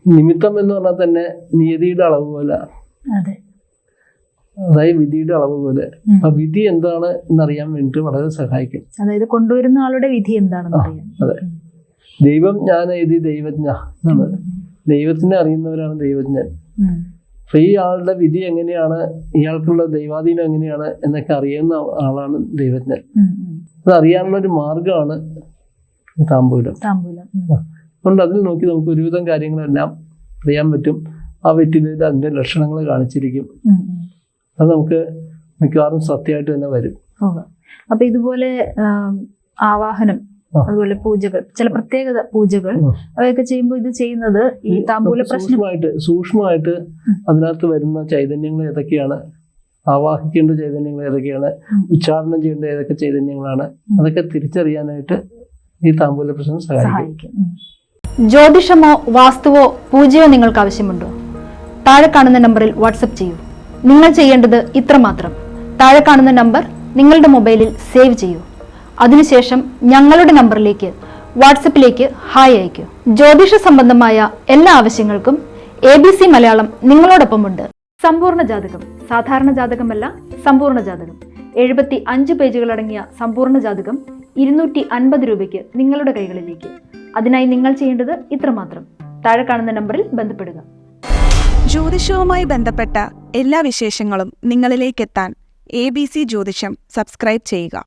നിമിത്തം എന്ന് പറഞ്ഞാൽ തന്നെ നിയതിയുടെ അളവ് പോലെ, അതായത് വിധിയുടെ അളവ് പോലെ. ആ വിധി എന്താണ് എന്നറിയാൻ വേണ്ടിട്ട് വളരെ സഹായിക്കും. അതായത് കൊണ്ടുവരുന്ന ആളുടെ വിധി എന്താണെന്ന് അറിയാം. അതെ, ദൈവം ഞാൻ എഴുതി ദൈവജ്ഞ എന്നാണ്. ദൈവത്തിനെ അറിയുന്നവരാണ് ദൈവജ്ഞൻ. അപ്പൊ ഈ ആളുടെ വിധി എങ്ങനെയാണ്, ഇയാൾക്കുള്ള ദൈവാധീനം എങ്ങനെയാണ് എന്നൊക്കെ അറിയുന്ന ആളാണ് ദൈവജ്ഞൻ. അത് അറിയാനുള്ള ഒരു മാർഗമാണ് താമ്പൂലം. അതുകൊണ്ട് അതിൽ നോക്കി നമുക്ക് ഒരുവിധം കാര്യങ്ങളെല്ലാം അറിയാൻ പറ്റും. ആ വെറ്റിലയിൽ അതിന്റെ ലക്ഷണങ്ങൾ കാണിച്ചിരിക്കും. അത് നമുക്ക് മിക്കവാറും സത്യമായിട്ട് തന്നെ വരും. അപ്പൊ ഇതുപോലെ ആവാഹനം, അതുപോലെ പൂജകൾ, ചില പ്രത്യേകത പൂജകൾ അവയൊക്കെ ചെയ്യുമ്പോൾ ഇത് ചെയ്യുന്നത് ഈ താമ്പൂല സൂക്ഷ്മമായിട്ട് അതിനകത്ത് വരുന്ന ചൈതന്യങ്ങൾ ഏതൊക്കെയാണ്, ആവാഹിക്കേണ്ട ചൈതന്യങ്ങൾ ഏതൊക്കെയാണ്, ഉച്ചാരണം ചെയ്യേണ്ട ഏതൊക്കെ ചൈതന്യങ്ങളാണ്, അതൊക്കെ തിരിച്ചറിയാനായിട്ട് ഈ താമ്പൂല പ്രശ്നം സഹായിക്കും. ജ്യോതിഷമോ വാസ്തുവോ പൂജയോ നിങ്ങൾക്ക് ആവശ്യമുണ്ടോ? താഴെ കാണുന്ന നമ്പറിൽ വാട്സപ്പ് ചെയ്യൂ. നിങ്ങൾ ചെയ്യേണ്ടത് ഇത്രമാത്രം: താഴെ കാണുന്ന നമ്പർ നിങ്ങളുടെ മൊബൈലിൽ സേവ് ചെയ്യൂ. അതിനുശേഷം ഞങ്ങളുടെ നമ്പറിലേക്ക് വാട്സപ്പിലേക്ക് ഹായ് അയക്കൂ. ജ്യോതിഷ സംബന്ധമായ എല്ലാ ആവശ്യങ്ങൾക്കും ABC മലയാളം നിങ്ങളോടൊപ്പമുണ്ട്. സമ്പൂർണ്ണ ജാതകം, സാധാരണ ജാതകമല്ല, സമ്പൂർണ്ണ ജാതകം. 75 പേജുകളടങ്ങിയ സമ്പൂർണ്ണ ജാതകം 250 രൂപയ്ക്ക് നിങ്ങളുടെ കൈകളിലേക്ക്. അതിനായി നിങ്ങൾ ചെയ്യേണ്ടത് ഇത്രമാത്രം: താഴെ കാണുന്ന നമ്പറിൽ ബന്ധപ്പെടുക. ജ്യോതിഷവുമായി ബന്ധപ്പെട്ട എല്ലാ വിശേഷങ്ങളും നിങ്ങളിലേക്കെത്താൻ ABC ജ്യോതിഷം സബ്സ്ക്രൈബ് ചെയ്യുക.